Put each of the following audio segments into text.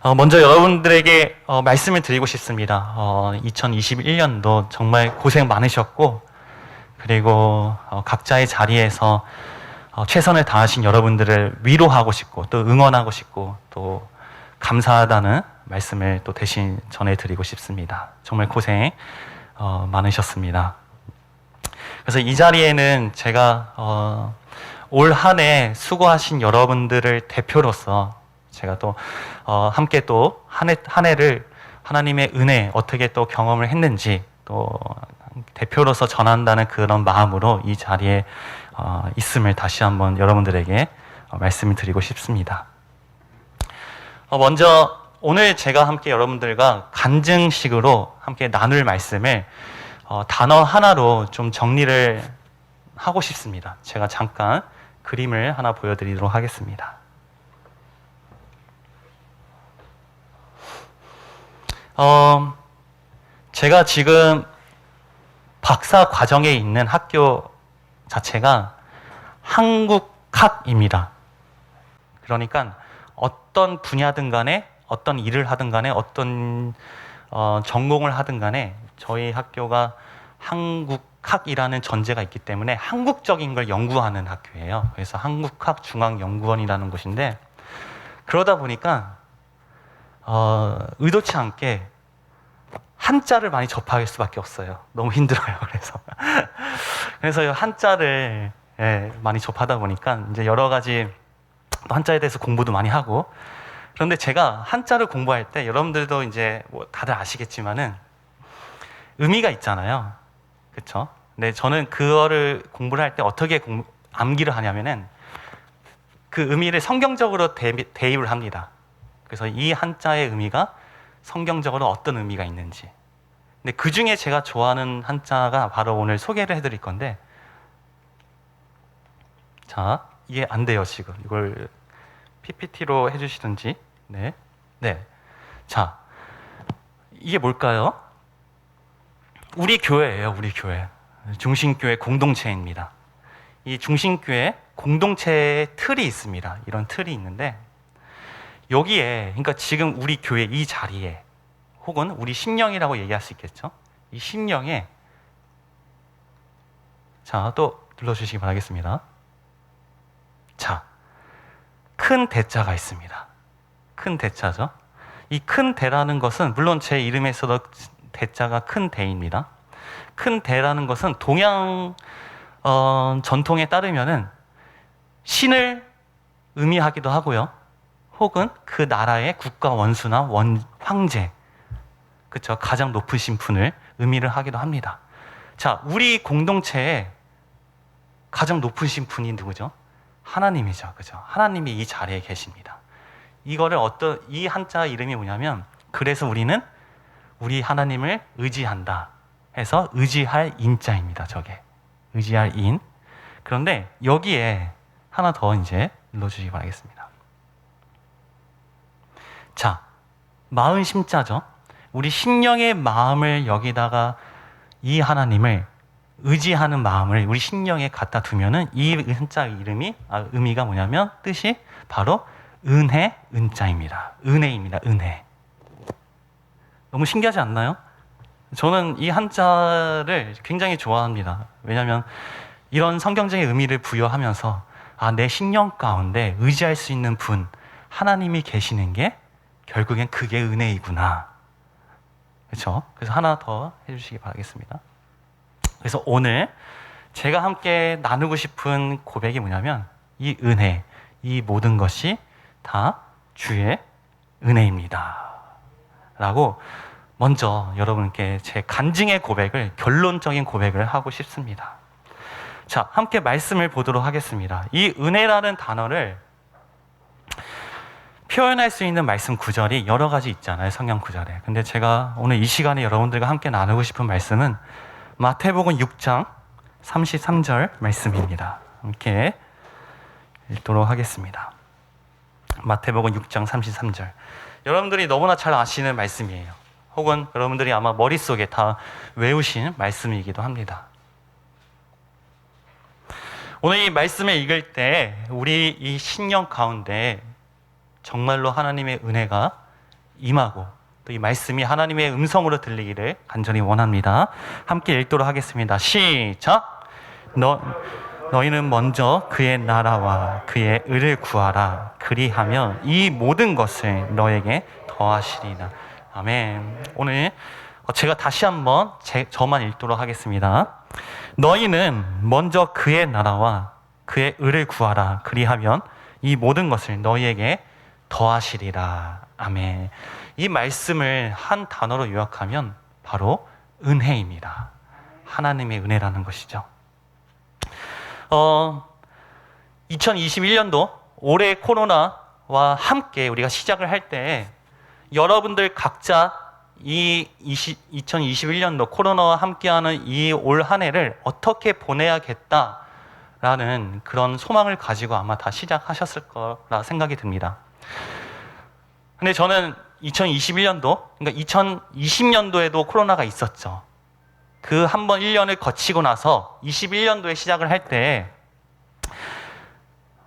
먼저 여러분들에게 말씀을 드리고 싶습니다. 2021년도 정말 고생 많으셨고, 그리고 각자의 자리에서 최선을 다하신 여러분들을 위로하고 싶고, 또 응원하고 싶고, 또 감사하다는 말씀을 또 대신 전해드리고 싶습니다. 정말 고생 많으셨습니다. 그래서 이 자리에는 제가 올 한 해 수고하신 여러분들을 대표로서 제가 또 함께 또 한 해를 하나님의 은혜 어떻게 또 경험을 했는지 또 대표로서 전한다는 그런 마음으로 이 자리에 있음을 다시 한번 여러분들에게 말씀을 드리고 싶습니다. 먼저 오늘 제가 함께 여러분들과 간증식으로 함께 나눌 말씀을 단어 하나로 좀 정리를 하고 싶습니다. 제가 잠깐 그림을 하나 보여드리도록 하겠습니다. 제가 지금 박사 과정에 있는 학교 자체가 한국학입니다. 그러니까 어떤 분야든 간에 어떤 일을 하든 간에 어떤 전공을 하든 간에 저희 학교가 한국학이라는 전제가 있기 때문에 한국적인 걸 연구하는 학교예요. 그래서 한국학중앙연구원이라는 곳인데, 그러다 보니까 의도치 않게 한자를 많이 접할 수밖에 없어요. 너무 힘들어요. 그래서 한자를 많이 접하다 보니까 이제 여러 가지 한자에 대해서 공부도 많이 하고, 그런데 제가 한자를 공부할 때 여러분들도 이제 뭐 다들 아시겠지만은 의미가 있잖아요. 그렇죠? 근데 저는 그거를 공부를 할 때 어떻게 암기를 하냐면은 그 의미를 성경적으로 대입을 합니다. 그래서 이 한자의 의미가 성경적으로 어떤 의미가 있는지. 근데 그 중에 제가 좋아하는 한자가 바로 오늘 소개를 해드릴 건데, 자, 이게 안 돼요, 지금. 이걸 PPT로 해주시든지. 네. 자, 이게 뭘까요? 우리 교회예요, 우리 교회. 중심교회 공동체입니다. 이 중심교회 공동체의 틀이 있습니다. 이런 틀이 있는데, 여기에, 그러니까 지금 우리 교회 이 자리에, 혹은 우리 심령이라고 얘기할 수 있겠죠? 이 심령에, 자, 또 눌러주시기 바라겠습니다. 자, 큰 대자가 있습니다. 큰 대자죠. 이 큰 대라는 것은 물론 제 이름에서도 대자가 큰 대입니다. 큰 대라는 것은 동양 전통에 따르면은 신을 의미하기도 하고요. 혹은 그 나라의 국가 원수나 황제, 그렇죠? 가장 높으신 분을 의미를 하기도 합니다. 자, 우리 공동체에 가장 높으신 분이 누구죠? 하나님이죠. 그죠? 하나님이 이 자리에 계십니다. 이거를 이 한자 이름이 뭐냐면, 그래서 우리는 우리 하나님을 의지한다 해서 의지할 인자입니다. 저게. 의지할 인. 그런데 여기에 하나 더 이제 눌러주시기 바라겠습니다. 자, 마음 심자죠. 우리 심령의 마음을 여기다가 이 하나님을 의지하는 마음을 우리 심령에 갖다 두면은 이 한자 이름이 의미가 뭐냐면 뜻이 바로 은혜, 은자입니다. 은혜입니다. 은혜. 너무 신기하지 않나요? 저는 이 한자를 굉장히 좋아합니다. 왜냐하면 이런 성경적인 의미를 부여하면서 내 심령 가운데 의지할 수 있는 분, 하나님이 계시는 게 결국엔 그게 은혜이구나. 그렇죠? 그래서 하나 더 해주시기 바라겠습니다. 그래서 오늘 제가 함께 나누고 싶은 고백이 뭐냐면, 이 은혜, 이 모든 것이 다 주의 은혜입니다. 라고 먼저 여러분께 제 간증의 고백을, 결론적인 고백을 하고 싶습니다. 자, 함께 말씀을 보도록 하겠습니다. 이 은혜라는 단어를 표현할 수 있는 말씀 구절이 여러 가지 있잖아요, 성경 구절에. 근데 제가 오늘 이 시간에 여러분들과 함께 나누고 싶은 말씀은 마태복음 6장 33절 말씀입니다. 함께 읽도록 하겠습니다. 마태복음 6장 33절. 여러분들이 너무나 잘 아시는 말씀이에요. 혹은 여러분들이 아마 머릿속에 다 외우신 말씀이기도 합니다. 오늘 이 말씀을 읽을 때 우리 이 신령 가운데 정말로 하나님의 은혜가 임하고 또 이 말씀이 하나님의 음성으로 들리기를 간절히 원합니다. 함께 읽도록 하겠습니다. 시작! 너희는 먼저 그의 나라와 그의 의를 구하라. 그리하면 이 모든 것을 너에게 더하시리라. 아멘. 오늘 제가 다시 한번 저만 읽도록 하겠습니다. 너희는 먼저 그의 나라와 그의 의를 구하라. 그리하면 이 모든 것을 너희에게 더하시리라. 아멘. 이 말씀을 한 단어로 요약하면 바로 은혜입니다. 하나님의 은혜라는 것이죠. 2021년도 올해 코로나와 함께 우리가 시작을 할 때 여러분들 각자 이 2021년도 코로나와 함께하는 이 올 한 해를 어떻게 보내야겠다라는 그런 소망을 가지고 아마 다 시작하셨을 거라 생각이 듭니다. 근데 저는 2021년도, 그러니까 2020년도에도 코로나가 있었죠. 그 한 번 1년을 거치고 나서 21년도에 시작을 할 때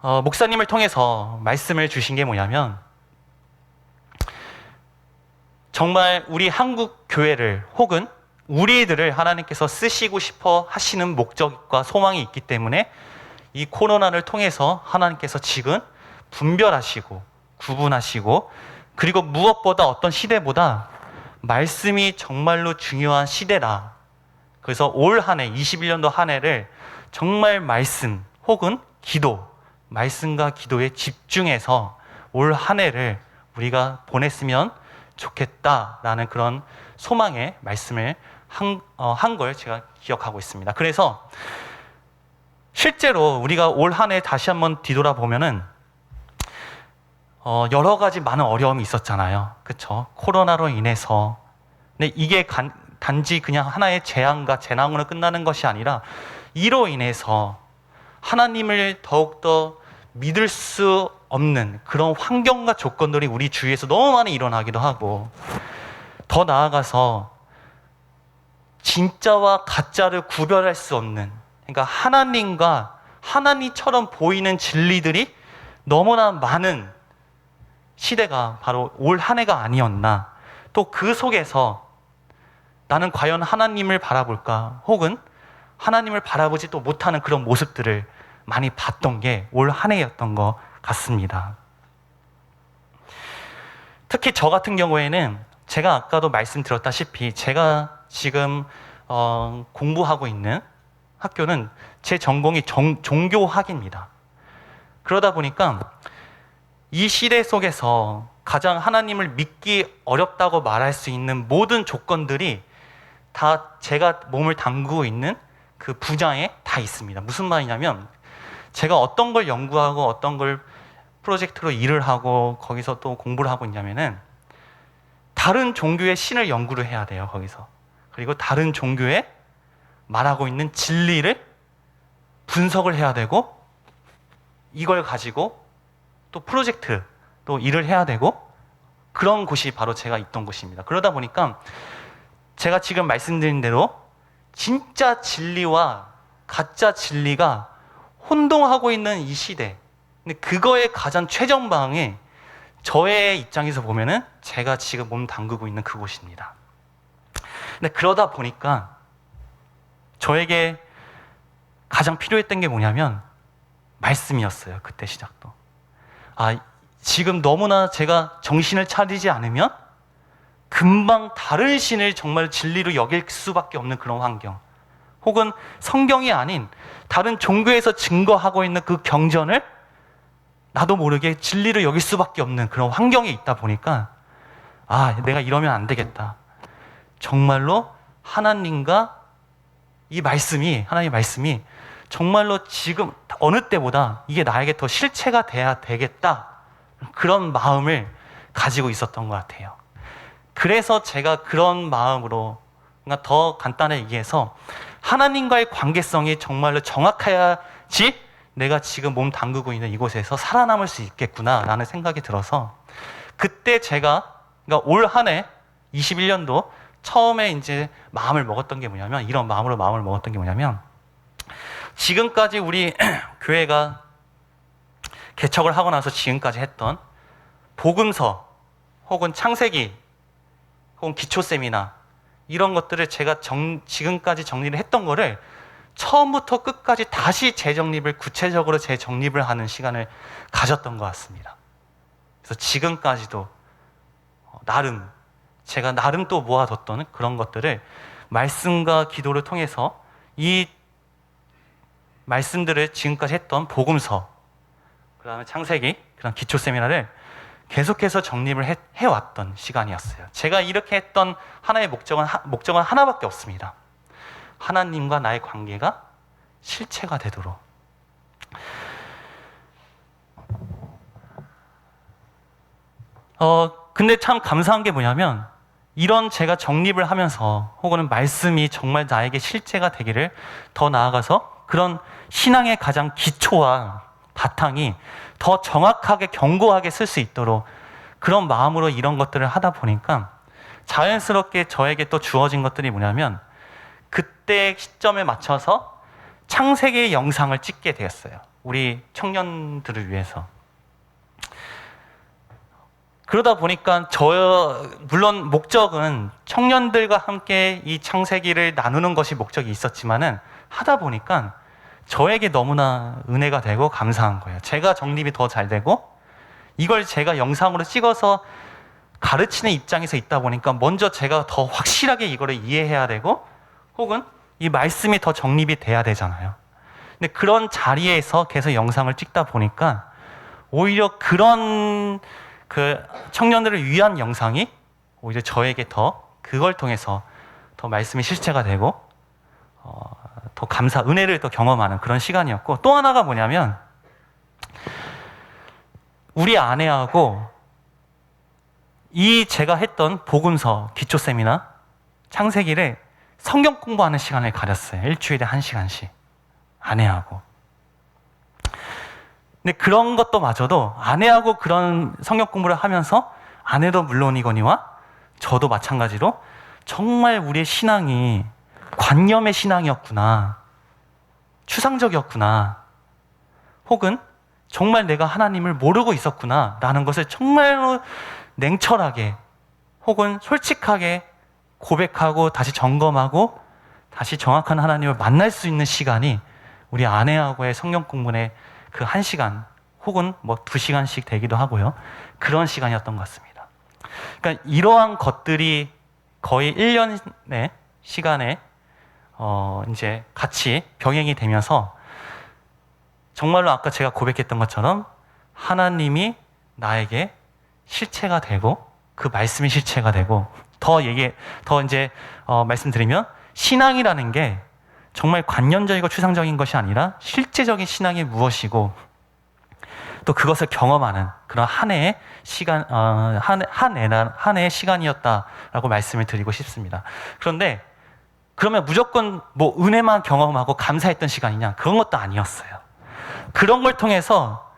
목사님을 통해서 말씀을 주신 게 뭐냐면 정말 우리 한국 교회를 혹은 우리들을 하나님께서 쓰시고 싶어 하시는 목적과 소망이 있기 때문에 이 코로나를 통해서 하나님께서 지금 분별하시고 구분하시고 그리고 무엇보다 어떤 시대보다 말씀이 정말로 중요한 시대라. 그래서 올 한 해, 21년도 한 해를 정말 말씀 혹은 기도, 말씀과 기도에 집중해서 올 한 해를 우리가 보냈으면 좋겠다라는 그런 소망의 말씀을 한 걸 제가 기억하고 있습니다. 그래서 실제로 우리가 올 한 해 다시 한번 뒤돌아보면은 여러 가지 많은 어려움이 있었잖아요. 그렇죠? 코로나로 인해서. 근데 이게 단지 그냥 하나의 재앙과 재난으로 끝나는 것이 아니라 이로 인해서 하나님을 더욱더 믿을 수 없는 그런 환경과 조건들이 우리 주위에서 너무 많이 일어나기도 하고 더 나아가서 진짜와 가짜를 구별할 수 없는, 그러니까 하나님과 하나님처럼 보이는 진리들이 너무나 많은 시대가 바로 올 한 해가 아니었나. 또 그 속에서 나는 과연 하나님을 바라볼까 혹은 하나님을 바라보지 또 못하는 그런 모습들을 많이 봤던 게 올 한 해였던 것 같습니다. 특히 저 같은 경우에는 제가 아까도 말씀드렸다시피 제가 지금 공부하고 있는 학교는 제 전공이 종교학입니다. 그러다 보니까 이 시대 속에서 가장 하나님을 믿기 어렵다고 말할 수 있는 모든 조건들이 다 제가 몸을 담그고 있는 그 분야에 다 있습니다. 무슨 말이냐면 제가 어떤 걸 연구하고 어떤 걸 프로젝트로 일을 하고 거기서 또 공부를 하고 있냐면은 다른 종교의 신을 연구를 해야 돼요, 거기서. 그리고 다른 종교에 말하고 있는 진리를 분석을 해야 되고 이걸 가지고 또 프로젝트 또 일을 해야 되고 그런 곳이 바로 제가 있던 곳입니다. 그러다 보니까 제가 지금 말씀드린 대로 진짜 진리와 가짜 진리가 혼동하고 있는 이 시대, 근데 그거의 가장 최전방에 저의 입장에서 보면은 제가 지금 몸 담그고 있는 그곳입니다. 근데 그러다 보니까 저에게 가장 필요했던 게 뭐냐면 말씀이었어요. 그때 시작도. 지금 너무나 제가 정신을 차리지 않으면 금방 다른 신을 정말 진리로 여길 수밖에 없는 그런 환경, 혹은 성경이 아닌 다른 종교에서 증거하고 있는 그 경전을 나도 모르게 진리로 여길 수밖에 없는 그런 환경에 있다 보니까 내가 이러면 안 되겠다. 정말로 하나님과 하나님의 말씀이 정말로 지금 어느 때보다 이게 나에게 더 실체가 돼야 되겠다. 그런 마음을 가지고 있었던 것 같아요. 그래서 제가 그런 마음으로, 그러니까 더 간단하게 얘기해서 하나님과의 관계성이 정말로 정확해야지 내가 지금 몸 담그고 있는 이곳에서 살아남을 수 있겠구나라는 생각이 들어서 그때 제가, 그러니까 올 한 해 21년도 처음에 이제 마음을 먹었던 게 뭐냐면, 이런 마음으로 마음을 먹었던 게 뭐냐면, 지금까지 우리 교회가 개척을 하고 나서 지금까지 했던 복음서, 혹은 창세기 혹은 기초 세미나 이런 것들을 제가 지금까지 정리를 했던 거를 처음부터 끝까지 다시 재정립을 구체적으로 재정립을 하는 시간을 가졌던 것 같습니다. 그래서 지금까지도 제가 나름 또 모아뒀던 그런 것들을 말씀과 기도를 통해서 이 말씀들을 지금까지 했던 복음서, 그 다음에 창세기, 그다음 기초 세미나를 계속해서 정립을 해왔던 시간이었어요. 제가 이렇게 했던 하나의 목적은 하나밖에 없습니다. 하나님과 나의 관계가 실체가 되도록. 근데 참 감사한 게 뭐냐면 이런 제가 정립을 하면서 혹은 말씀이 정말 나에게 실체가 되기를 더 나아가서 그런 신앙의 가장 기초와 바탕이 더 정확하게 견고하게 쓸 수 있도록 그런 마음으로 이런 것들을 하다 보니까 자연스럽게 저에게 또 주어진 것들이 뭐냐면 그때 시점에 맞춰서 창세기의 영상을 찍게 되었어요. 우리 청년들을 위해서. 그러다 보니까 물론 목적은 청년들과 함께 이 창세기를 나누는 것이 목적이 있었지만은 하다 보니까 저에게 너무나 은혜가 되고 감사한 거예요. 제가 정립이 더 잘 되고 이걸 제가 영상으로 찍어서 가르치는 입장에서 있다 보니까 먼저 제가 더 확실하게 이거를 이해해야 되고 혹은 이 말씀이 더 정립이 돼야 되잖아요. 근데 그런 자리에서 계속 영상을 찍다 보니까 오히려 그런 그 청년들을 위한 영상이 오히려 저에게 더 그걸 통해서 더 말씀이 실체가 되고 더 은혜를 더 경험하는 그런 시간이었고, 또 하나가 뭐냐면 우리 아내하고 이 제가 했던 복음서 기초 세미나 창세기를 성경 공부하는 시간을 가졌어요. 일주일에 1시간씩 아내하고. 근데 그런 것도 마저도 아내하고 그런 성경 공부를 하면서 아내도 물론이거니와 저도 마찬가지로 정말 우리의 신앙이 관념의 신앙이었구나, 추상적이었구나, 혹은 정말 내가 하나님을 모르고 있었구나 라는 것을 정말로 냉철하게 혹은 솔직하게 고백하고 다시 점검하고 다시 정확한 하나님을 만날 수 있는 시간이 우리 아내하고의 성경 공부의 그 1시간 혹은 뭐 2시간씩 되기도 하고요. 그런 시간이었던 것 같습니다. 그러니까 이러한 것들이 거의 1년의 시간에 이제 같이 병행이 되면서 정말로 아까 제가 고백했던 것처럼 하나님이 나에게 실체가 되고 그 말씀이 실체가 되고 더 이제 말씀드리면 신앙이라는 게 정말 관념적이고 추상적인 것이 아니라 실제적인 신앙이 무엇이고 또 그것을 경험하는 그런 한 해의 시간, 한 해의 시간이었다라고 말씀을 드리고 싶습니다. 그런데 그러면 무조건 뭐 은혜만 경험하고 감사했던 시간이냐? 그런 것도 아니었어요. 그런 걸 통해서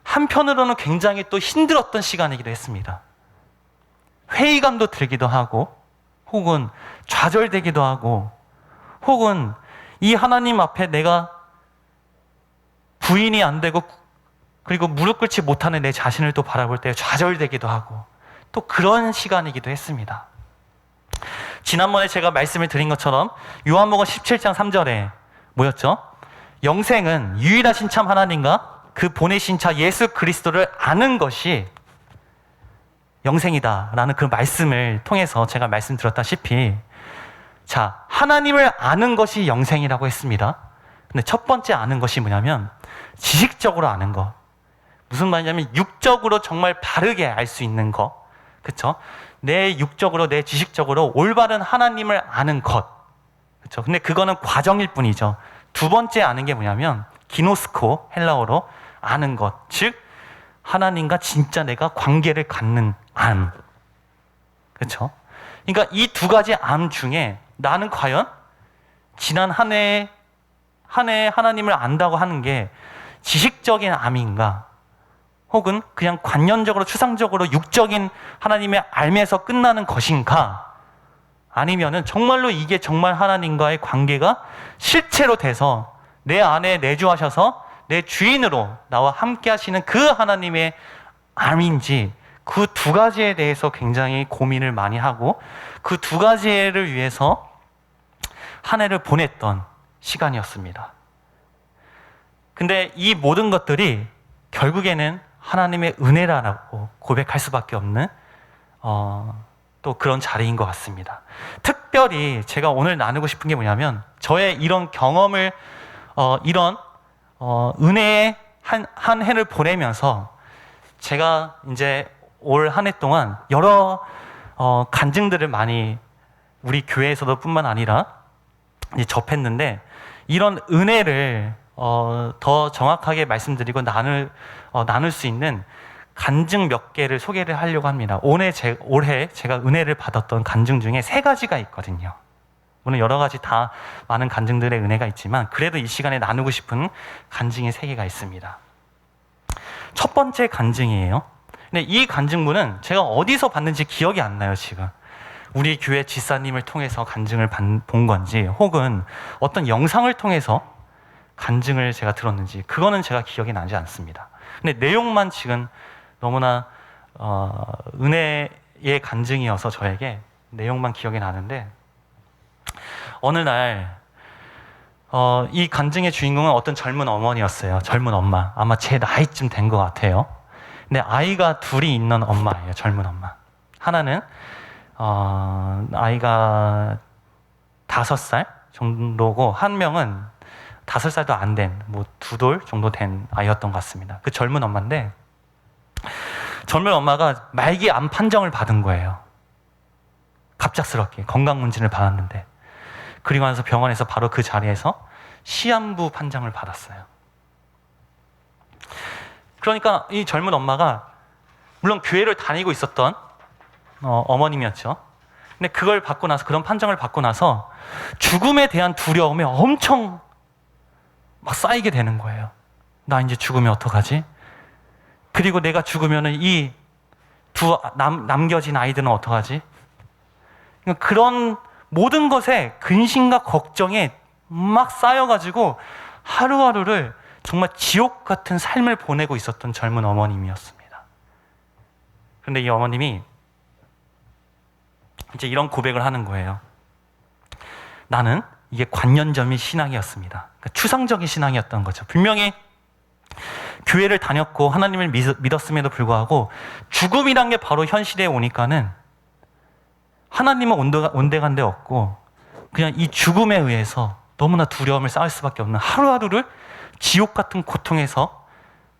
한편으로는 굉장히 또 힘들었던 시간이기도 했습니다. 회의감도 들기도 하고 혹은 좌절되기도 하고 혹은 이 하나님 앞에 내가 부인이 안 되고 그리고 무릎 꿇지 못하는 내 자신을 또 바라볼 때 좌절되기도 하고 또 그런 시간이기도 했습니다. 지난번에 제가 말씀을 드린 것처럼 요한복음 17장 3절에 뭐였죠? 영생은 유일하신 참 하나님과 그 보내신 자 예수 그리스도를 아는 것이 영생이다라는 그 말씀을 통해서 제가 말씀드렸다시피 자, 하나님을 아는 것이 영생이라고 했습니다. 근데 첫 번째 아는 것이 뭐냐면 지식적으로 아는 것. 무슨 말이냐면 육적으로 정말 바르게 알 수 있는 것. 그렇죠? 내 육적으로 내 지식적으로 올바른 하나님을 아는 것. 그렇죠? 근데 그거는 과정일 뿐이죠. 두 번째 아는 게 뭐냐면 기노스코, 헬라어로 아는 것. 즉 하나님과 진짜 내가 관계를 갖는 암. 그렇죠? 그러니까 이 두 가지 암 중에 나는 과연 지난 한 해 하나님을 안다고 하는 게 지식적인 암인가? 혹은 그냥 관념적으로 추상적으로 육적인 하나님의 알면서 끝나는 것인가? 아니면은 정말로 이게 정말 하나님과의 관계가 실체로 돼서 내 안에 내주하셔서 내 주인으로 나와 함께 하시는 그 하나님의 암인지 그 두 가지에 대해서 굉장히 고민을 많이 하고 그 두 가지를 위해서 한 해를 보냈던 시간이었습니다. 근데 이 모든 것들이 결국에는 하나님의 은혜라고 고백할 수밖에 없는 또 그런 자리인 것 같습니다. 특별히 제가 오늘 나누고 싶은 게 뭐냐면 저의 이런 경험을 이런 은혜의 한 해를 보내면서 제가 이제 올 한 해 동안 여러 간증들을 많이 우리 교회에서도 뿐만 아니라 이제 접했는데 이런 은혜를 더 정확하게 말씀드리고 나눌 수 있는 간증 몇 개를 소개를 하려고 합니다. 올해 제가 은혜를 받았던 간증 중에 3가지가 있거든요. 물론 여러 가지 다 많은 간증들의 은혜가 있지만 그래도 이 시간에 나누고 싶은 간증이 3개가 있습니다. 첫 번째 간증이에요. 근데 이 간증문은 제가 어디서 봤는지 기억이 안 나요, 지금. 우리 교회 지사님을 통해서 간증을 본 건지 혹은 어떤 영상을 통해서 간증을 제가 들었는지 그거는 제가 기억이 나지 않습니다. 근데 내용만 지금 너무나 은혜의 간증이어서 저에게 내용만 기억이 나는데 어느 날 이 간증의 주인공은 어떤 젊은 어머니였어요. 젊은 엄마. 아마 제 나이쯤 된 것 같아요. 근데 아이가 둘이 있는 엄마예요. 젊은 엄마. 하나는 아이가 5살 정도고 한 명은 5살도 안 된, 뭐 2돌 정도 된 아이였던 것 같습니다. 그 젊은 엄마인데 젊은 엄마가 말기 암 판정을 받은 거예요. 갑작스럽게 건강문진을 받았는데 그리고 나서 병원에서 바로 그 자리에서 시한부 판정을 받았어요. 그러니까 이 젊은 엄마가 물론 교회를 다니고 있었던 어머님이었죠. 근데 그걸 받고 나서 그런 판정을 받고 나서 죽음에 대한 두려움이 엄청 막 쌓이게 되는 거예요. 나 이제 죽으면 어떡하지? 그리고 내가 죽으면 이 남겨진 아이들은 어떡하지? 그러니까 그런 모든 것에 근심과 걱정에 막 쌓여가지고 하루하루를 정말 지옥 같은 삶을 보내고 있었던 젊은 어머님이었습니다. 그런데 이 어머님이 이제 이런 고백을 하는 거예요. 나는 이게 관연점이 신앙이었습니다. 그러니까 추상적인 신앙이었던 거죠. 분명히 교회를 다녔고 하나님을 믿었음에도 불구하고 죽음이란 게 바로 현실에 오니까는 하나님은 온데간데 없고 그냥 이 죽음에 의해서 너무나 두려움을 쌓을 수밖에 없는 하루하루를 지옥 같은 고통에서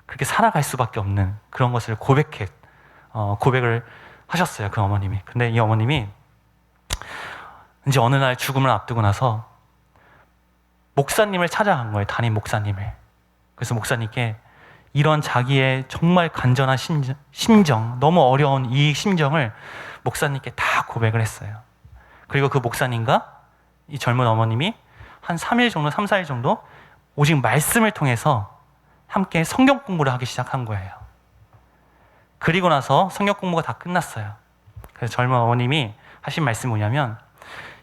그렇게 살아갈 수밖에 없는 그런 것을 고백을 하셨어요. 그 어머님이. 근데 이 어머님이 이제 어느 날 죽음을 앞두고 나서 목사님을 찾아간 거예요. 담임 목사님을. 그래서 목사님께 이런 자기의 정말 간절한 심정, 너무 어려운 이 심정을 목사님께 다 고백을 했어요. 그리고 그 목사님과 이 젊은 어머님이 한 3일 정도, 3, 4일 정도 오직 말씀을 통해서 함께 성경 공부를 하기 시작한 거예요. 그리고 나서 성경 공부가 다 끝났어요. 그래서 젊은 어머님이 하신 말씀이 뭐냐면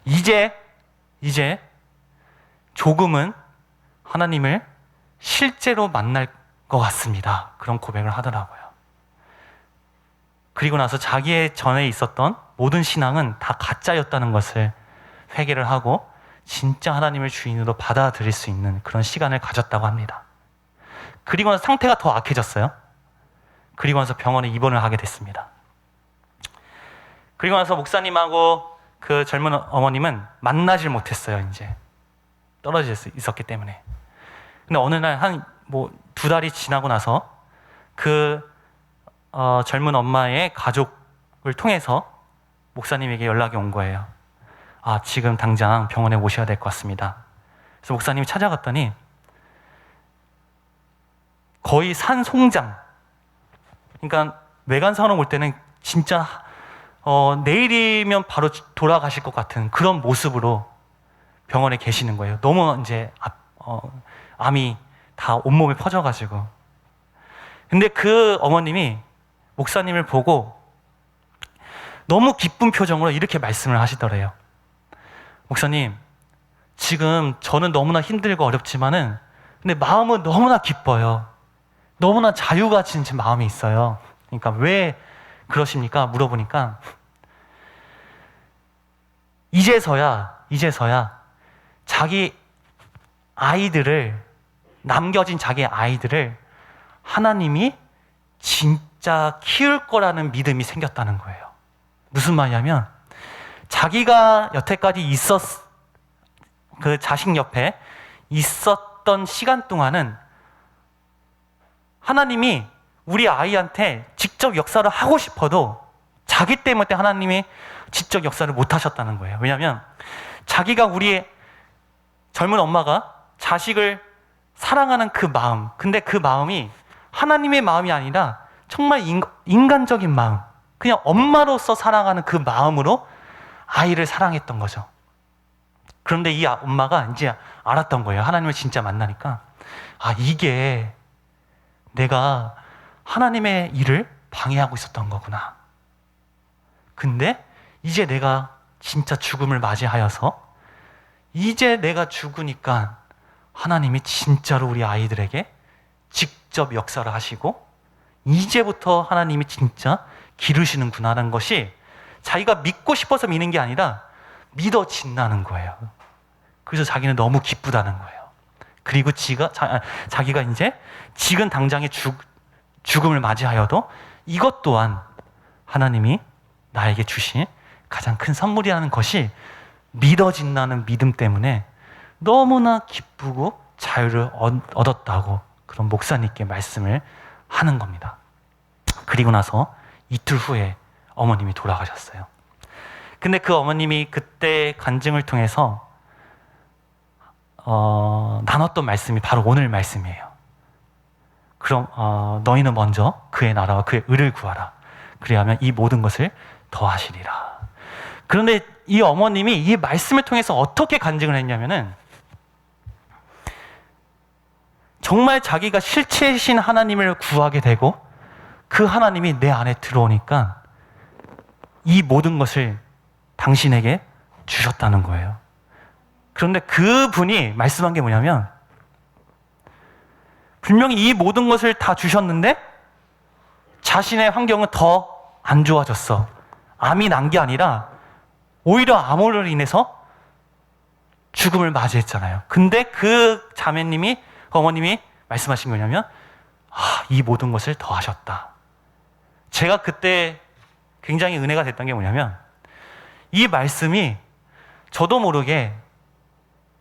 이제 조금은 하나님을 실제로 만날 것 같습니다. 그런 고백을 하더라고요. 그리고 나서 자기의 전에 있었던 모든 신앙은 다 가짜였다는 것을 회개를 하고 진짜 하나님을 주인으로 받아들일 수 있는 그런 시간을 가졌다고 합니다. 그리고 나서 상태가 더 악해졌어요. 그리고 나서 병원에 입원을 하게 됐습니다. 그리고 나서 목사님하고 그 젊은 어머님은 만나질 못했어요. 이제 떨어져 있었기 때문에. 근데 어느 날 한 2달이 지나고 나서 그 젊은 엄마의 가족을 통해서 목사님에게 연락이 온 거예요. 지금 당장 병원에 오셔야 될 것 같습니다. 그래서 목사님이 찾아갔더니 거의 산송장, 그러니까 외관상으로 볼 때는 진짜 내일이면 바로 돌아가실 것 같은 그런 모습으로 병원에 계시는 거예요. 너무 이제 암이 다 온몸에 퍼져가지고. 근데 그 어머님이 목사님을 보고 너무 기쁜 표정으로 이렇게 말씀을 하시더래요. 목사님, 지금 저는 너무나 힘들고 어렵지만은 근데 마음은 너무나 기뻐요. 너무나 자유가 진짜 마음이 있어요. 그러니까 왜 그러십니까? 물어보니까 이제서야 자기 아이들을, 남겨진 자기 아이들을 하나님이 진짜 키울 거라는 믿음이 생겼다는 거예요. 무슨 말이냐면 자기가 여태까지 그 자식 옆에 있었던 시간 동안은 하나님이 우리 아이한테 직접 역사를 하고 싶어도 자기 때문에 하나님이 직접 역사를 못 하셨다는 거예요. 왜냐하면 자기가, 우리 젊은 엄마가 자식을 사랑하는 그 마음, 근데 그 마음이 하나님의 마음이 아니라 정말 인간적인 마음, 그냥 엄마로서 사랑하는 그 마음으로 아이를 사랑했던 거죠. 그런데 이 엄마가 이제 알았던 거예요. 하나님을 진짜 만나니까, 아, 이게 내가 하나님의 일을 방해하고 있었던 거구나. 근데 이제 내가 진짜 죽음을 맞이하여서 이제 내가 죽으니까 하나님이 진짜로 우리 아이들에게 직접 역사를 하시고 이제부터 하나님이 진짜 기르시는구나라는 것이 자기가 믿고 싶어서 믿는 게 아니라 믿어진다는 거예요. 그래서 자기는 너무 기쁘다는 거예요. 그리고 자기가 이제 지금 당장의 죽음을 맞이하여도 이것 또한 하나님이 나에게 주신 가장 큰 선물이라는 것이 믿어진다는 믿음 때문에 너무나 기쁘고 자유를 얻었다고 그런 목사님께 말씀을 하는 겁니다. 그리고 나서 이틀 후에 어머님이 돌아가셨어요. 근데 그 어머님이 그때 간증을 통해서 나눴던 말씀이 바로 오늘 말씀이에요. 그럼 너희는 먼저 그의 나라와 그의 의를 구하라. 그리하면 이 모든 것을 더하시리라. 그런데 이 어머님이 이 말씀을 통해서 어떻게 간증을 했냐면은, 정말 자기가 실체이신 하나님을 구하게 되고 그 하나님이 내 안에 들어오니까 이 모든 것을 당신에게 주셨다는 거예요. 그런데 그분이 말씀한 게 뭐냐면, 분명히 이 모든 것을 다 주셨는데 자신의 환경은 더 안 좋아졌어. 암이 난 게 아니라 오히려 암으로 인해서 죽음을 맞이했잖아요. 근데 그 자매님이, 그 어머님이 말씀하신 거냐면, 이 모든 것을 더하셨다. 제가 그때 굉장히 은혜가 됐던 게 뭐냐면, 이 말씀이 저도 모르게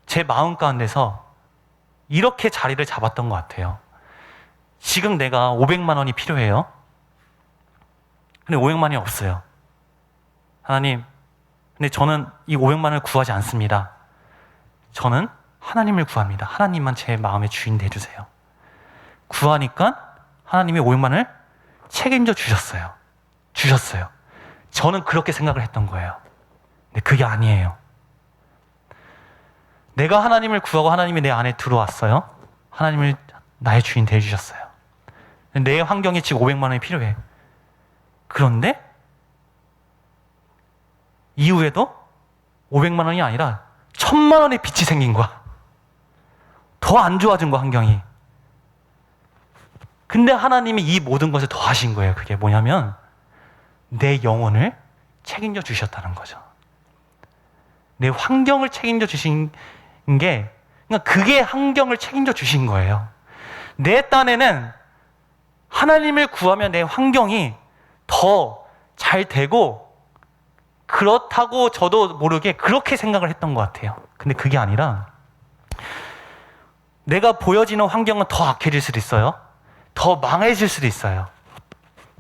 제 마음 가운데서 이렇게 자리를 잡았던 것 같아요. 지금 내가 500만 원이 필요해요. 근데 500만 원이 없어요. 하나님, 근데 저는 이 500만 원을 구하지 않습니다. 저는 하나님을 구합니다. 하나님만 제 마음의 주인 되주세요. 구하니까 하나님이 500만 원을 책임져 주셨어요. 저는 그렇게 생각을 했던 거예요. 근데 그게 아니에요. 내가 하나님을 구하고 하나님이 내 안에 들어왔어요. 하나님을 나의 주인 되주셨어요. 내 환경에 지금 500만 원이 필요해. 그런데 이후에도 500만 원이 아니라 1000만 원의 빚이 생긴 거야. 더 안 좋아진 거야, 환경이. 근데 하나님이 이 모든 것을 더 하신 거예요. 그게 뭐냐면 내 영혼을 책임져 주셨다는 거죠. 내 환경을 책임져 주신 게, 그러니까 그게 환경을 책임져 주신 거예요. 내 딴에는 하나님을 구하면 내 환경이 더 잘 되고, 그렇다고 저도 모르게 그렇게 생각을 했던 것 같아요. 근데 그게 아니라 내가 보여지는 환경은 더 악해질 수도 있어요. 더 망해질 수도 있어요.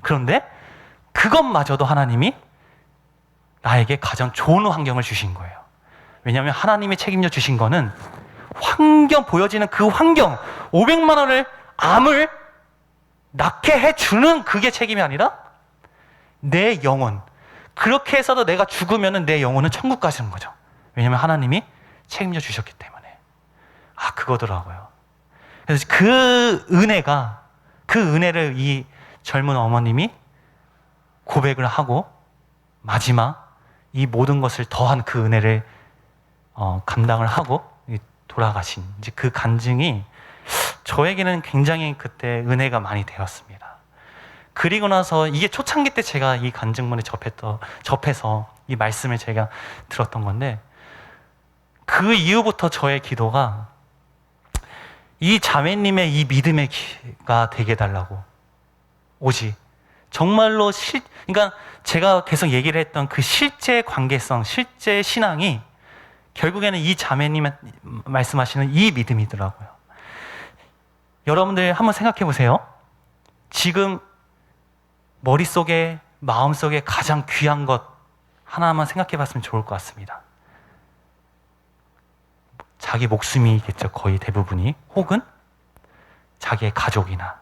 그런데 그것마저도 하나님이 나에게 가장 좋은 환경을 주신 거예요. 왜냐하면 하나님이 책임져 주신 거는 보여지는 그 환경, 500만 원을, 암을 낫게 해주는 그게 책임이 아니라 내 영혼, 그렇게 해서도 내가 죽으면 내 영혼은 천국 가시는 거죠. 왜냐하면 하나님이 책임져 주셨기 때문에. 그거더라고요. 그래서 그 은혜를 이 젊은 어머님이 고백을 하고 마지막 이 모든 것을 더한 그 은혜를 감당을 하고 돌아가신 이제 그 간증이 저에게는 굉장히 그때 은혜가 많이 되었습니다. 그리고 나서 이게 초창기 때 제가 이 간증문을 접해서 이 말씀을 제가 들었던 건데, 그 이후부터 저의 기도가 이 자매님의 이 믿음의 기가 되게 해달라고. 오직 정말로 그러니까 제가 계속 얘기를 했던 그 실제 관계성, 실제 신앙이 결국에는 이 자매님의 말씀하시는 이 믿음이더라고요. 여러분들 한번 생각해 보세요. 지금 머릿속에, 마음속에 가장 귀한 것 하나만 생각해 봤으면 좋을 것 같습니다. 자기 목숨이겠죠, 거의 대부분이. 혹은 자기의 가족이나.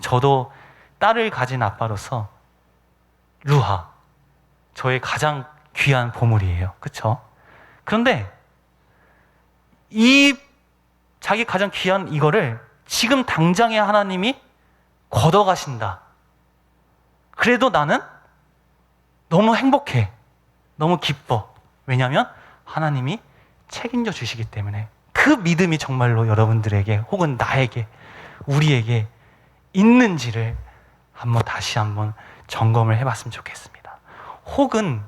저도 딸을 가진 아빠로서 루하, 저의 가장 귀한 보물이에요. 그렇죠? 그런데 이 자기 가장 귀한 이거를 지금 당장에 하나님이 걷어가신다. 그래도 나는 너무 행복해. 너무 기뻐. 왜냐하면 하나님이 책임져 주시기 때문에. 그 믿음이 정말로 여러분들에게 혹은 나에게, 우리에게 있는지를 다시 한번 점검을 해봤으면 좋겠습니다. 혹은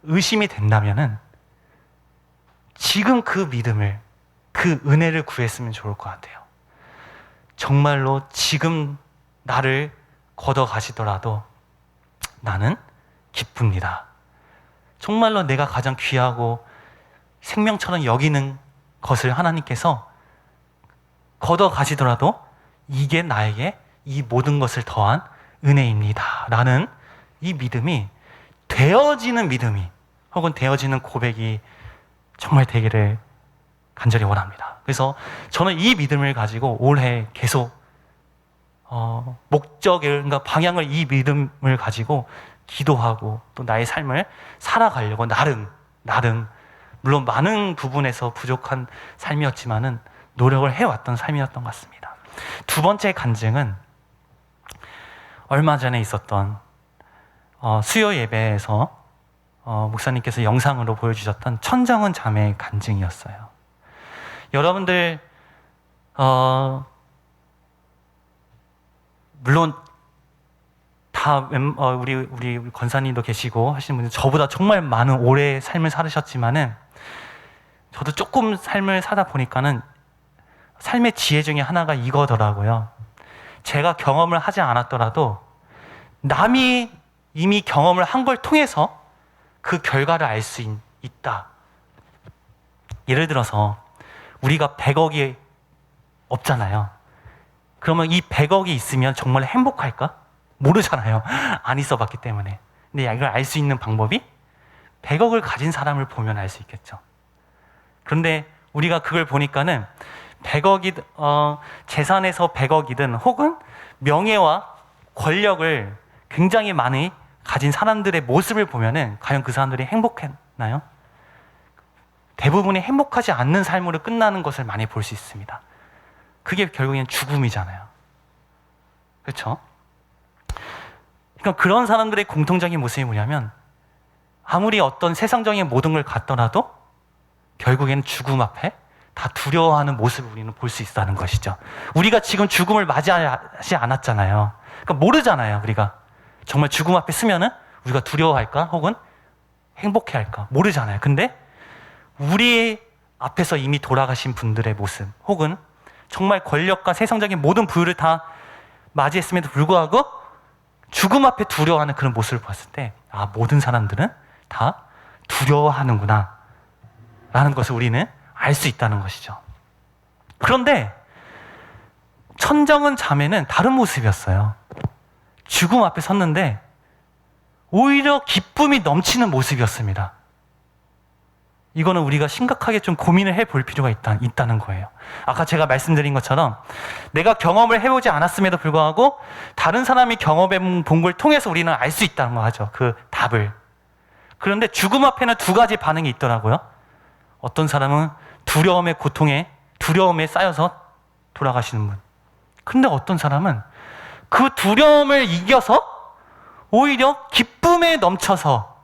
의심이 된다면은 지금 그 믿음을, 그 은혜를 구했으면 좋을 것 같아요. 정말로 지금 나를 걷어가시더라도 나는 기쁩니다. 정말로 내가 가장 귀하고 생명처럼 여기는 것을 하나님께서 걷어가시더라도 이게 나에게 이 모든 것을 더한 은혜입니다. 라는 이 믿음이 되어지는 믿음이, 혹은 되어지는 고백이 정말 되기를 간절히 원합니다. 그래서 저는 이 믿음을 가지고 올해 계속 목적을, 그러니까 방향을, 이 믿음을 가지고 기도하고 또 나의 삶을 살아가려고 나름 물론 많은 부분에서 부족한 삶이었지만은 노력을 해왔던 삶이었던 것 같습니다. 두 번째 간증은 얼마 전에 있었던 수요 예배에서 목사님께서 영상으로 보여주셨던 천정은 자매의 간증이었어요. 여러분들 물론 다 우리 권사님도 계시고 하시는 분들 저보다 정말 많은 오래 삶을 살으셨지만은 저도 조금 삶을 사다 보니까는 삶의 지혜 중에 하나가 이거더라고요. 제가 경험을 하지 않았더라도 남이 이미 경험을 한 걸 통해서 그 결과를 알 수 있다. 예를 들어서 우리가 100억이 없잖아요. 그러면 이 100억이 있으면 정말 행복할까? 모르잖아요. 안 있어봤기 때문에. 근데 이걸 알 수 있는 방법이 100억을 가진 사람을 보면 알 수 있겠죠. 그런데 우리가 그걸 보니까는 100억이 재산에서 100억이든 혹은 명예와 권력을 굉장히 많이 가진 사람들의 모습을 보면은 과연 그 사람들이 행복했나요? 대부분이 행복하지 않는 삶으로 끝나는 것을 많이 볼 수 있습니다. 그게 결국엔 죽음이잖아요. 그렇죠? 그러니까 그런 사람들의 공통적인 모습이 뭐냐면 아무리 어떤 세상적인 모든 걸 갖더라도 결국에는 죽음 앞에 다 두려워하는 모습을 우리는 볼 수 있다는 것이죠. 우리가 지금 죽음을 맞이하지 않았잖아요. 그러니까 모르잖아요. 우리가 정말 죽음 앞에 서면은 우리가 두려워할까 혹은 행복해할까 모르잖아요. 근데 우리 앞에서 이미 돌아가신 분들의 모습 혹은 정말 권력과 세상적인 모든 부유를 다 맞이했음에도 불구하고 죽음 앞에 두려워하는 그런 모습을 봤을 때 모든 사람들은 다 두려워하는구나 라는 것을 우리는 알 수 있다는 것이죠. 그런데 천정은 자매는 다른 모습이었어요. 죽음 앞에 섰는데 오히려 기쁨이 넘치는 모습이었습니다. 이거는 우리가 심각하게 좀 고민을 해볼 필요가 있다는 거예요. 아까 제가 말씀드린 것처럼 내가 경험을 해보지 않았음에도 불구하고 다른 사람이 경험해 본 걸 통해서 우리는 알 수 있다는 거죠. 그 답을. 그런데 죽음 앞에는 두 가지 반응이 있더라고요. 어떤 사람은 두려움에 쌓여서 돌아가시는 분. 그런데 어떤 사람은 그 두려움을 이겨서 오히려 기쁨에 넘쳐서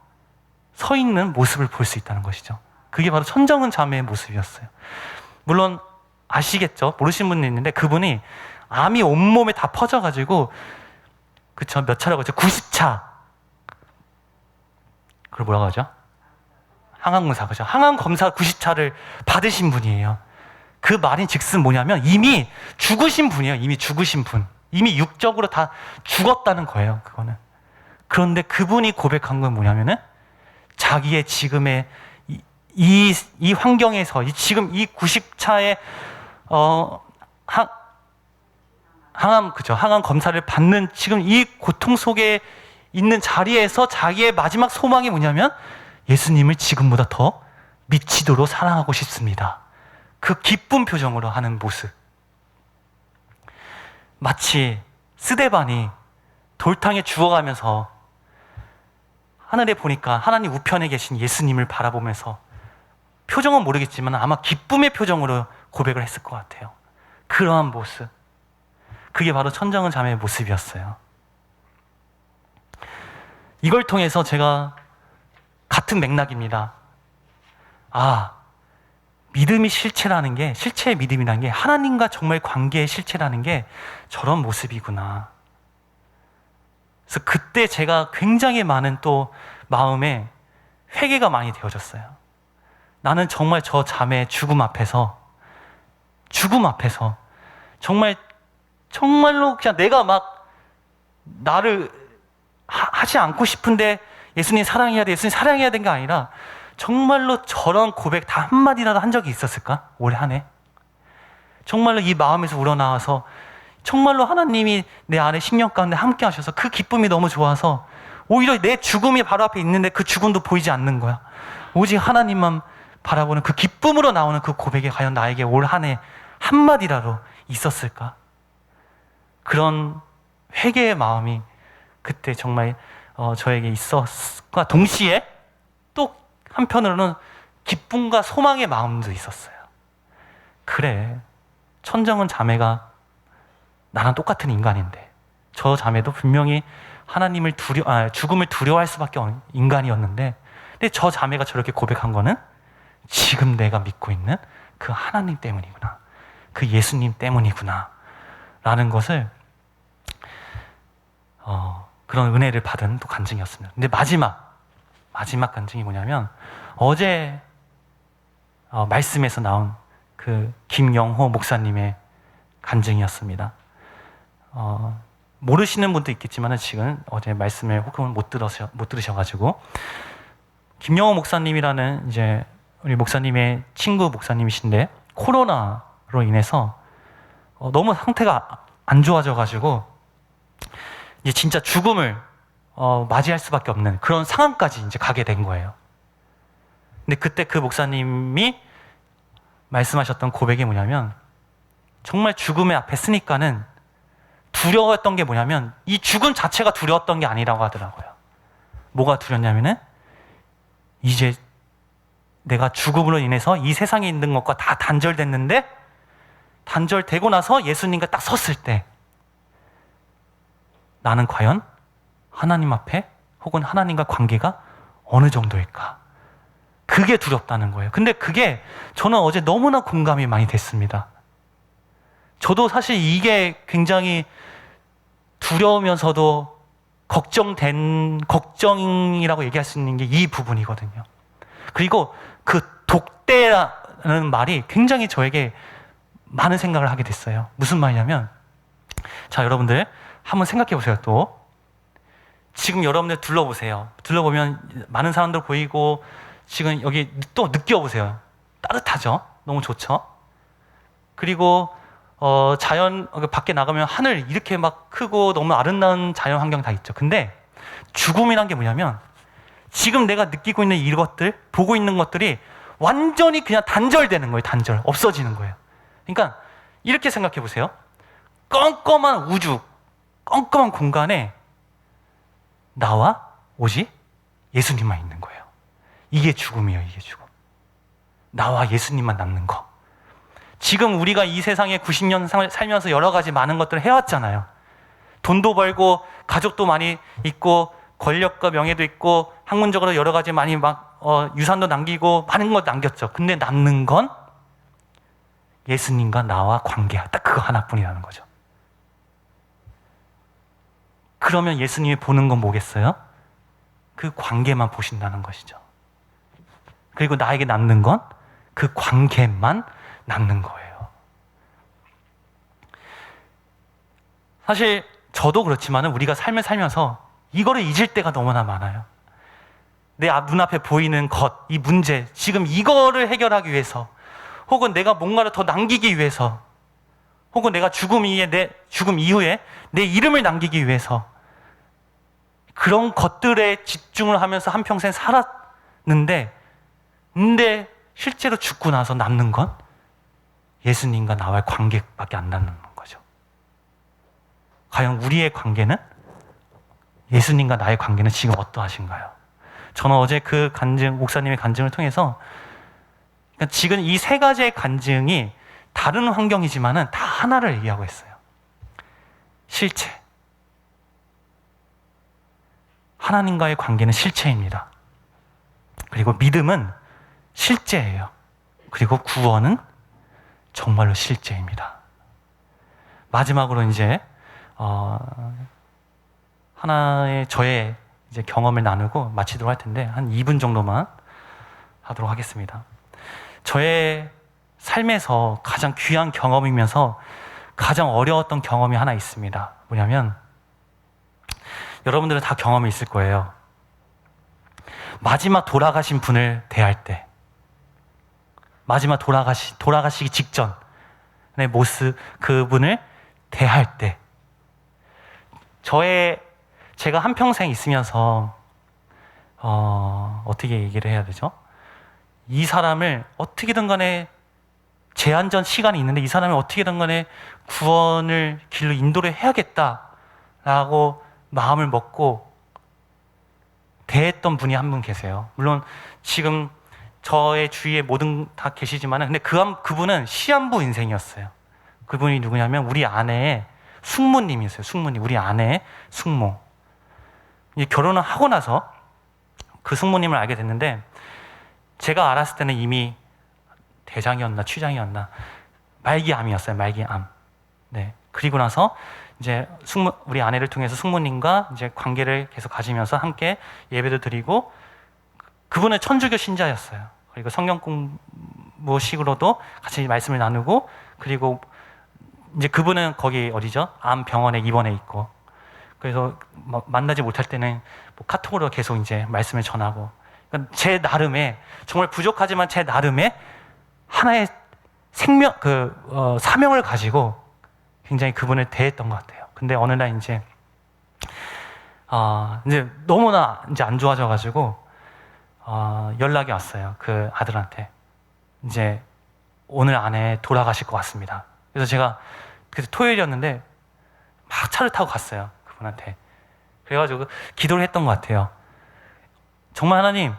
서 있는 모습을 볼 수 있다는 것이죠. 그게 바로 천정은 자매의 모습이었어요. 물론 아시겠죠? 모르시는 분이 있는데 그분이 암이 온몸에 다 퍼져가지고 그쵸? 몇 차라고 하죠? 90차. 그걸 뭐라고 하죠? 항암검사, 그죠? 항암검사 90차를 받으신 분이에요. 그 말인 즉슨 뭐냐면 이미 죽으신 분이에요. 이미 죽으신 분. 이미 육적으로 다 죽었다는 거예요. 그거는. 그런데 그분이 고백한 건 뭐냐면은 자기의 지금의 이 환경에서 지금 이 90차의 항암 검사를 받는 지금 이 고통 속에 있는 자리에서 자기의 마지막 소망이 뭐냐면 예수님을 지금보다 더 미치도록 사랑하고 싶습니다. 그 기쁜 표정으로 하는 모습. 마치 스데반이 돌탕에 죽어가면서 하늘에 보니까 하나님 우편에 계신 예수님을 바라보면서 표정은 모르겠지만 아마 기쁨의 표정으로 고백을 했을 것 같아요. 그러한 모습. 그게 바로 천정은 자매의 모습이었어요. 이걸 통해서 제가 같은 맥락입니다. 믿음이 실체라는 게, 실체의 믿음이라는 게 하나님과 정말 관계의 실체라는 게 저런 모습이구나. 그래서 그때 제가 굉장히 많은 또 마음에 회개가 많이 되어졌어요. 나는 정말 저 자매의 죽음 앞에서 정말로 그냥 내가 막 나를 하지 않고 싶은데 예수님 사랑해야 돼, 예수님 사랑해야 되는 게 아니라 정말로 저런 고백 다 한마디라도 한 적이 있었을까? 올 한 해? 정말로 이 마음에서 우러나와서 정말로 하나님이 내 안에 10년 가운데 함께 하셔서 그 기쁨이 너무 좋아서 오히려 내 죽음이 바로 앞에 있는데 그 죽음도 보이지 않는 거야. 오직 하나님만 바라보는 그 기쁨으로 나오는 그 고백이 과연 나에게 올 한 해 한마디라도 있었을까? 그런 회개의 마음이 그때 정말 저에게 있었과 동시에 또 한편으로는 기쁨과 소망의 마음도 있었어요. 그래, 천정은 자매가 나랑 똑같은 인간인데 저 자매도 분명히 하나님을 죽음을 두려워할 수밖에 없는 인간이었는데 근데 저 자매가 저렇게 고백한 거는 지금 내가 믿고 있는 그 하나님 때문이구나, 그 예수님 때문이구나 라는 것을 그런 은혜를 받은 또 간증이었습니다. 근데 마지막 간증이 뭐냐면 어제 말씀에서 나온 그 김영호 목사님의 간증이었습니다. 모르시는 분도 있겠지만 지금 어제 말씀을 혹은 못 들으셔가지고 김영호 목사님이라는 이제 우리 목사님의 친구 목사님이신데 코로나로 인해서 너무 상태가 안 좋아져가지고 이제 진짜 죽음을 맞이할 수밖에 없는 그런 상황까지 이제 가게 된 거예요. 근데 그때 그 목사님이 말씀하셨던 고백이 뭐냐면 정말 죽음의 앞에 서니까는 두려웠던 게 뭐냐면 이 죽음 자체가 두려웠던 게 아니라고 하더라고요. 뭐가 두렵냐면은 이제 내가 죽음으로 인해서 이 세상에 있는 것과 다 단절됐는데 단절되고 나서 예수님과 딱 섰을 때 나는 과연 하나님 앞에 혹은 하나님과 관계가 어느 정도일까? 그게 두렵다는 거예요. 근데 그게 저는 어제 너무나 공감이 많이 됐습니다. 저도 사실 이게 굉장히 두려우면서도 걱정이라고 얘기할 수 있는 게 이 부분이거든요. 그리고 그 독대라는 말이 굉장히 저에게 많은 생각을 하게 됐어요. 무슨 말이냐면 자, 여러분들 한번 생각해 보세요. 또 지금 여러분들 둘러보세요. 둘러보면 많은 사람들 보이고 지금 여기 또 느껴보세요. 따뜻하죠? 너무 좋죠? 그리고 자연 밖에 나가면 하늘 이렇게 막 크고 너무 아름다운 자연 환경 다 있죠. 근데 죽음이란 게 뭐냐면 지금 내가 느끼고 있는 이것들, 보고 있는 것들이 완전히 그냥 단절되는 거예요. 단절. 없어지는 거예요. 그러니까 이렇게 생각해 보세요. 껌껌한 우주, 껌껌한 공간에 나와 오직 예수님만 있는 거예요. 이게 죽음이에요. 이게 죽음. 나와 예수님만 남는 거. 지금 우리가 이 세상에 90년 살면서 여러 가지 많은 것들을 해왔잖아요. 돈도 벌고 가족도 많이 있고 권력과 명예도 있고 학문적으로 여러 가지 많이 막 유산도 남기고 많은 걸 남겼죠. 근데 남는 건 예수님과 나와 관계야. 딱 그거 하나뿐이라는 거죠. 그러면 예수님이 보는 건 뭐겠어요? 그 관계만 보신다는 것이죠. 그리고 나에게 남는 건 그 관계만 남는 거예요. 사실 저도 그렇지만 우리가 삶을 살면서 이거를 잊을 때가 너무나 많아요. 내 눈앞에 보이는 것, 이 문제, 지금 이거를 해결하기 위해서, 혹은 내가 뭔가를 더 남기기 위해서, 혹은 내가 죽음 이후에 내 이름을 남기기 위해서 그런 것들에 집중을 하면서 한평생 살았는데, 근데 실제로 죽고 나서 남는 건 예수님과 나와의 관계밖에 안 남는 거죠. 과연 우리의 관계는, 예수님과 나의 관계는 지금 어떠하신가요? 저는 어제 그 간증, 목사님의 간증을 통해서 그러니까 지금 이 세 가지의 간증이 다른 환경이지만은 다 하나를 얘기하고 있어요. 실체. 하나님과의 관계는 실체입니다. 그리고 믿음은 실제예요. 그리고 구원은 정말로 실제입니다. 마지막으로 이제 하나의 저의 이제 경험을 나누고 마치도록 할 텐데 한 2분 정도만 하도록 하겠습니다. 저의 삶에서 가장 귀한 경험이면서 가장 어려웠던 경험이 하나 있습니다. 뭐냐면 여러분들은 다 경험이 있을 거예요. 마지막 돌아가신 분을 대할 때, 마지막 돌아가시기 직전의 모습, 그분을 대할 때, 제가 한평생 있으면서 어떻게 얘기를 해야 되죠? 이 사람을 어떻게든 간에 제한전 시간이 있는데 이 사람을 어떻게든 간에 구원을 길로 인도를 해야겠다라고 마음을 먹고 대했던 분이 한 분 계세요. 물론 지금 저의 주위에 모든 다 계시지만은 근데 그분은 시한부 인생이었어요. 그분이 누구냐면 우리 아내의 숙모님이었어요. 숙모님, 우리 아내의 숙모. 결혼을 하고 나서 그 숙모님을 알게 됐는데 제가 알았을 때는 이미 대장이었나 취장이었나 말기암이었어요. 말기암. 네. 그리고 나서 이제 우리 아내를 통해서 숙모님과 이제 관계를 계속 가지면서 함께 예배도 드리고 그분은 천주교 신자였어요. 그리고 성경 공부식으로도 같이 말씀을 나누고 그리고 이제 그분은 거기 어디죠? 암 병원에 입원해 있고 그래서 만나지 못할 때는 카톡으로 계속 이제 말씀을 전하고 그러니까 제 나름의 정말 부족하지만 제 나름의 하나의 사명을 가지고 굉장히 그분을 대했던 것 같아요. 근데 어느 날 이제 너무나 이제 안 좋아져가지고 연락이 왔어요. 그 아들한테 이제 오늘 안에 돌아가실 것 같습니다. 그래서 제가 그때 토요일이었는데 막 차를 타고 갔어요. 그분한테. 그래가지고 기도를 했던 것 같아요. 정말 하나님,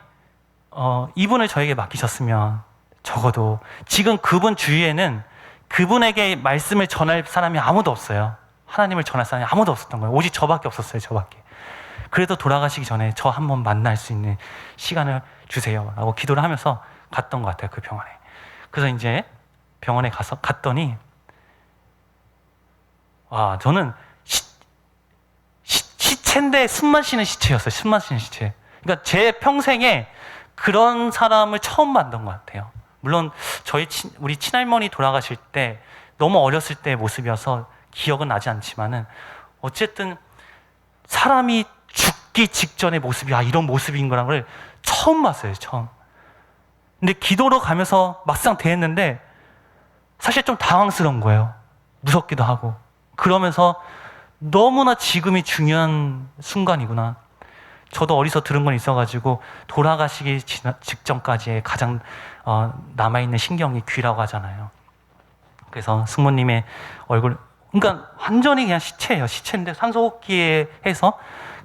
이분을 저에게 맡기셨으면 적어도 지금 그분 주위에는 그분에게 말씀을 전할 사람이 아무도 없어요. 하나님을 전할 사람이 아무도 없었던 거예요. 오직 저밖에 없었어요. 저밖에. 그래도 돌아가시기 전에 저 한번 만날 수 있는 시간을 주세요 라고 기도를 하면서 갔던 것 같아요. 그 병원에. 그래서 이제 병원에 갔더니 저는 시체인데 숨만 쉬는 시체였어요. 숨만 쉬는 시체. 그러니까 제 평생에 그런 사람을 처음 만난 것 같아요. 물론 우리 친할머니 돌아가실 때 너무 어렸을 때의 모습이어서 기억은 나지 않지만은 어쨌든 사람이 죽기 직전의 모습이 이런 모습인 거란 걸 처음 봤어요. 처음. 근데 기도로 가면서 막상 대했는데 사실 좀 당황스러운 거예요. 무섭기도 하고. 그러면서 너무나 지금이 중요한 순간이구나. 저도 어디서 들은 건 있어가지고 돌아가시기 직전까지의 가장 남아있는 신경이 귀라고 하잖아요. 그래서 숙모님의 얼굴, 그러니까 완전히 그냥 시체예요. 시체인데 산소호흡기에 해서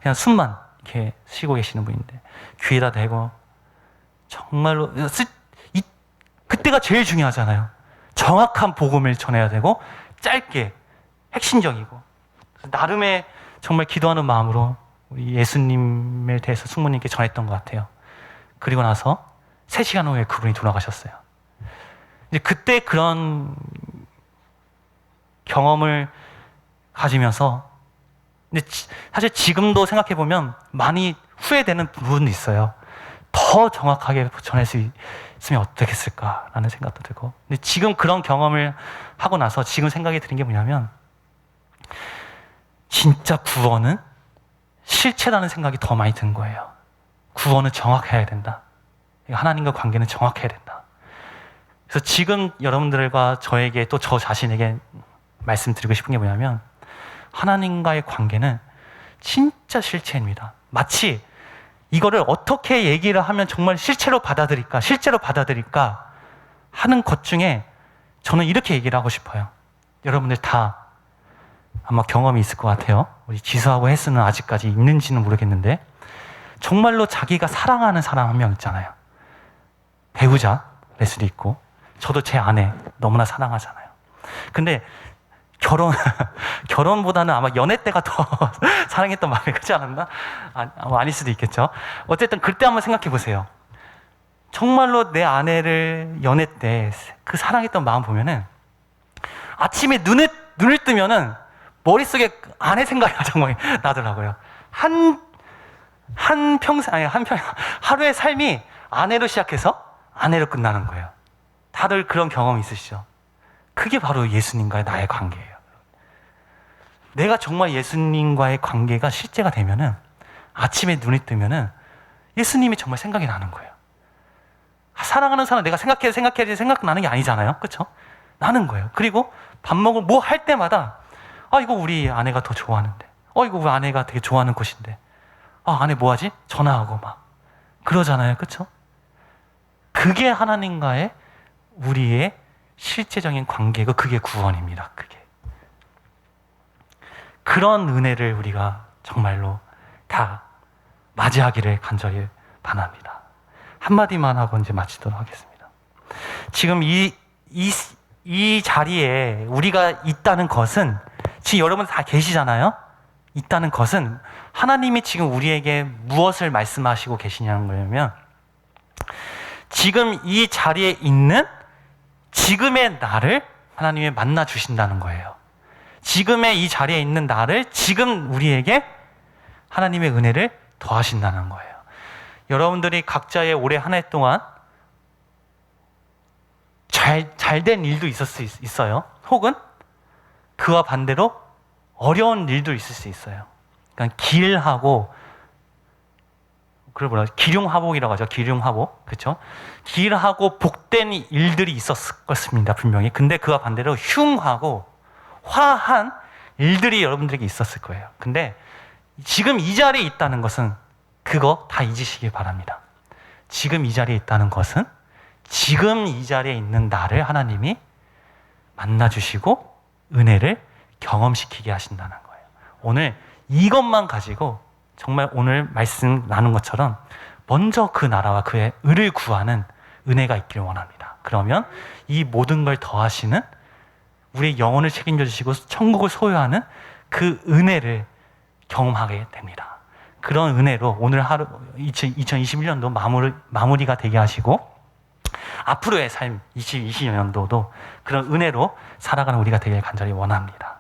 그냥 숨만 이렇게 쉬고 계시는 분인데 귀에다 대고 정말로 그때가 제일 중요하잖아요. 정확한 복음을 전해야 되고 짧게 핵심적이고 나름의 정말 기도하는 마음으로 우리 예수님에 대해서 숙모님께 전했던 것 같아요. 그리고 나서 3시간 후에 그분이 돌아가셨어요. 이제 그때 그런 경험을 가지면서 근데 사실 지금도 생각해 보면 많이 후회되는 부분도 있어요. 더 정확하게 전할 수 있으면 어떻겠을까라는 생각도 들고. 근데 지금 그런 경험을 하고 나서 지금 생각이 드는 게 뭐냐면, 진짜 구원은 실체라는 생각이 더 많이 든 거예요. 구원은 정확해야 된다. 하나님과 관계는 정확해야 된다. 그래서 지금 여러분들과 저에게 또 저 자신에게 말씀드리고 싶은 게 뭐냐면, 하나님과의 관계는 진짜 실체입니다. 마치 이거를 어떻게 얘기를 하면 정말 실체로 받아들일까 하는 것 중에 저는 이렇게 얘기를 하고 싶어요. 여러분들 다 아마 경험이 있을 것 같아요. 우리 지수하고 혜수는 아직까지 있는지는 모르겠는데, 정말로 자기가 사랑하는 사람 한 명 있잖아요. 배우자일 수도 있고, 저도 제 아내 너무나 사랑하잖아요. 근데 결혼보다는 아마 연애 때가 더 사랑했던 마음이 크지 않았나? 아닐 수도 있겠죠. 어쨌든 그때 한번 생각해 보세요. 정말로 내 아내를 연애 때 그 사랑했던 마음 보면은 아침에 눈을 뜨면은 머릿속에 아내 생각이 정말 나더라고요. 하루의 삶이 아내로 시작해서 아내로 끝나는 거예요. 다들 그런 경험 있으시죠? 그게 바로 예수님과의 나의 관계예요. 내가 정말 예수님과의 관계가 실제가 되면은 아침에 눈이 뜨면은 예수님이 정말 생각이 나는 거예요. 사랑하는 사람 내가 생각해야지 생각나는 게 아니잖아요. 그렇죠? 나는 거예요. 그리고 밥 먹을 뭐 할 때마다 이거 우리 아내가 더 좋아하는데, 이거 우리 아내가 되게 좋아하는 곳인데, 아내 뭐하지? 전화하고 막 그러잖아요. 그렇죠? 그게 하나님과의 우리의 실제적인 관계고, 그게 구원입니다. 그게 그런 은혜를 우리가 정말로 다 맞이하기를 간절히 바랍니다. 한마디만 하고 이제 마치도록 하겠습니다. 지금 이 자리에 우리가 있다는 것은, 지금 여러분 다 계시잖아요. 있다는 것은 하나님이 지금 우리에게 무엇을 말씀하시고 계시냐는 거냐면, 지금 이 자리에 있는 지금의 나를 하나님이 만나 주신다는 거예요. 지금의 이 자리에 있는 나를 지금 우리에게 하나님의 은혜를 더하신다는 거예요. 여러분들이 각자의 올해 한 해 동안 잘된 일도 있을 수 있어요. 혹은 그와 반대로 어려운 일도 있을 수 있어요. 그러니까 기륭화복이라고 하죠. 기륭화복. 그렇죠? 길하고 복된 일들이 있었을 것입니다. 분명히. 근데 그와 반대로 흉하고 화한 일들이 여러분들에게 있었을 거예요. 근데 지금 이 자리에 있다는 것은 그거 다 잊으시길 바랍니다. 지금 이 자리에 있다는 것은 지금 이 자리에 있는 나를 하나님이 만나주시고 은혜를 경험시키게 하신다는 거예요. 오늘 이것만 가지고 정말 오늘 말씀 나눈 것처럼 먼저 그 나라와 그의 의를 구하는 은혜가 있기를 원합니다. 그러면 이 모든 걸 더하시는, 우리의 영혼을 책임져 주시고 천국을 소유하는 그 은혜를 경험하게 됩니다. 그런 은혜로 오늘 하루 2021년도 마무리가 되게 하시고, 앞으로의 삶 2020년도도 그런 은혜로 살아가는 우리가 되길 간절히 원합니다.